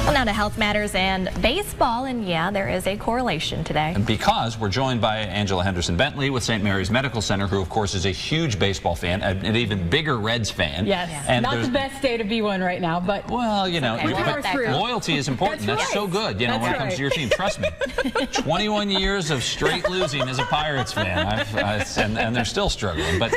Well, now to health matters and baseball, and yeah, there is a correlation today. And because we're joined by Angela Henderson-Bentley with St. Mary's Medical Center, who of course is a huge baseball fan, an even bigger Reds fan. Yes, and not the best day to be one right now, but well, you know, okay. loyalty is important. That's so good, you know, when it comes to your team. Trust me, 21 years of straight losing as a Pirates fan, and they're still struggling. But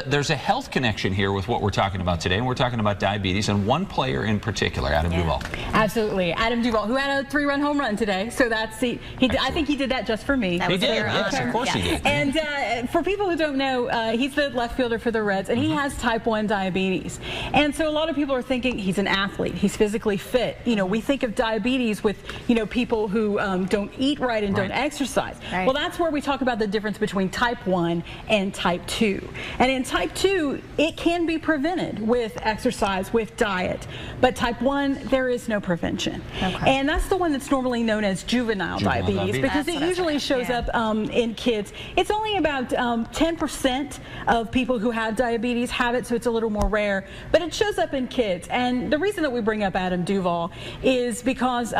there's a health connection here with what we're talking about today, and we're talking about diabetes, and one player in particular, Adam Duvall. Absolutely, Adam Duvall, who had a 3-run home run today. So that's I think he did that just for me. He did, yes, of course he did. And for people who don't know, he's the left fielder for the Reds, and he has type 1 diabetes. And so a lot of people are thinking he's an athlete, he's physically fit. You know, we think of diabetes with, you know, people who don't eat right and don't exercise. Right. Well, that's where we talk about the difference between type 1 and type 2. And in type 2, it can be prevented with exercise, with diet. But type 1, there is no prevention. Okay. And that's the one that's normally known as juvenile diabetes, because it usually shows up in kids. It's only about 10% of people who have diabetes have it, so it's a little more rare, but it shows up in kids. And the reason that we bring up Adam Duvall is because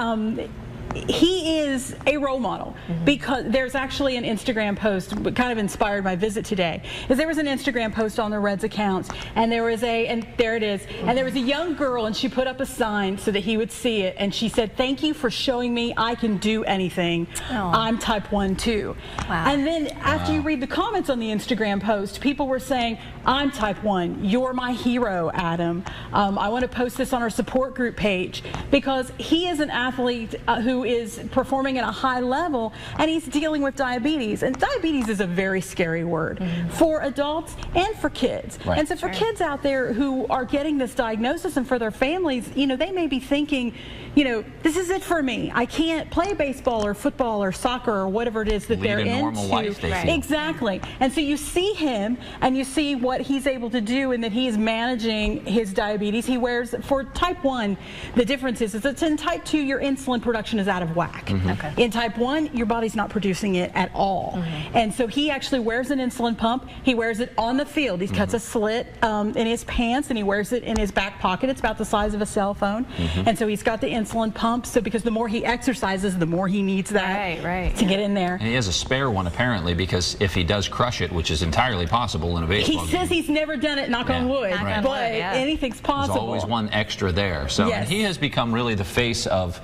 he is a role model, because there's actually an Instagram post kind of inspired my visit today. There was an Instagram post on the Reds accounts, and there was and there it is, and there was a young girl, and she put up a sign so that he would see it, and she said, "Thank you for showing me I can do anything. I'm type 1 too." Wow. And then after you read the comments on the Instagram post, people were saying, "I'm type 1. You're my hero, Adam. I want to post this on our support group page," because he is an athlete who is performing at a high level, and he's dealing with diabetes. And diabetes is a very scary word for adults and for kids. Right. And so for kids out there who are getting this diagnosis, and for their families, you know, they may be thinking, you know, this is it for me. I can't play baseball or football or soccer or whatever it is that they're into. Normal life, they feel. Exactly. And so you see him, and you see what he's able to do, and that he's managing his diabetes. He wears, for type 1, the difference is that in type 2, your insulin production is out of whack. In type 1, your body's not producing it at all. And so he actually wears an insulin pump. He wears it on the field. He cuts a slit in his pants, and he wears it in his back pocket. It's about the size of a cell phone. And so he's got the insulin pump, so because the more he exercises, the more he needs that to get in there. And he has a spare one, apparently, because if he does crush it, which is entirely possible in a baseball game. He says he's never done it, knock on wood, but anything's possible. There's always one extra there. So and he has become really the face of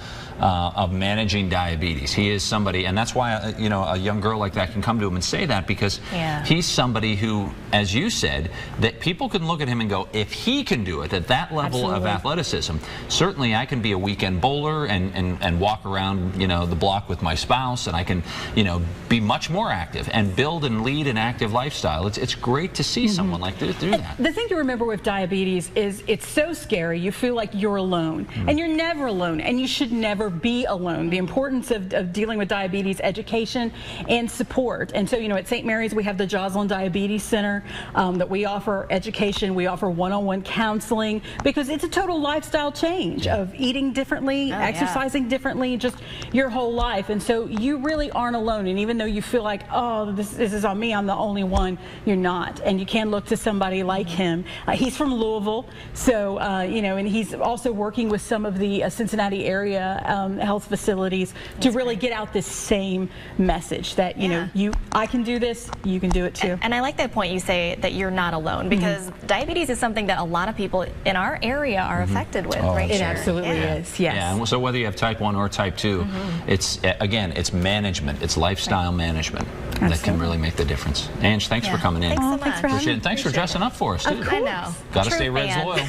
managing diabetes. He is somebody, and that's why you know, a young girl like that can come to him and say that, because he's somebody who, as you said, that people can look at him and go, if he can do it at that level of athleticism, certainly I can be a weekend bowler and walk around, you know, the block with my spouse, and I can, you know, be much more active and build and lead an active lifestyle. It's great to see someone like this do that. The thing to remember with diabetes is it's so scary. You feel like you're alone, and you're never alone, and you should never be alone. The importance of dealing with diabetes, education and support. And so, you know, at St. Mary's, we have the Joslin Diabetes Center that we offer education, we offer one-on-one counseling, because it's a total lifestyle change of eating differently, exercising differently, just your whole life. And so you really aren't alone. And even though you feel like, oh, this is on me, I'm the only one, you're not. And you can look to somebody like him. He's from Louisville, so, you know, and he's also working with some of the Cincinnati area health facilities to really get out this same message that, you know, I can do this, you can do it too. And I like that point you say, that you're not alone, because diabetes is something that a lot of people in our area are affected with. It absolutely is, yes. Yeah, and so whether you have type 1 or type 2, it's, again, it's management, it's lifestyle management that can really make the difference. Ange, thanks for coming in. Thanks so much. Thanks for having me. And thanks for dressing up for us, too. I know. Got to stay True Reds fan. loyal.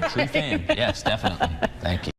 True fan. Yes, definitely. Thank you.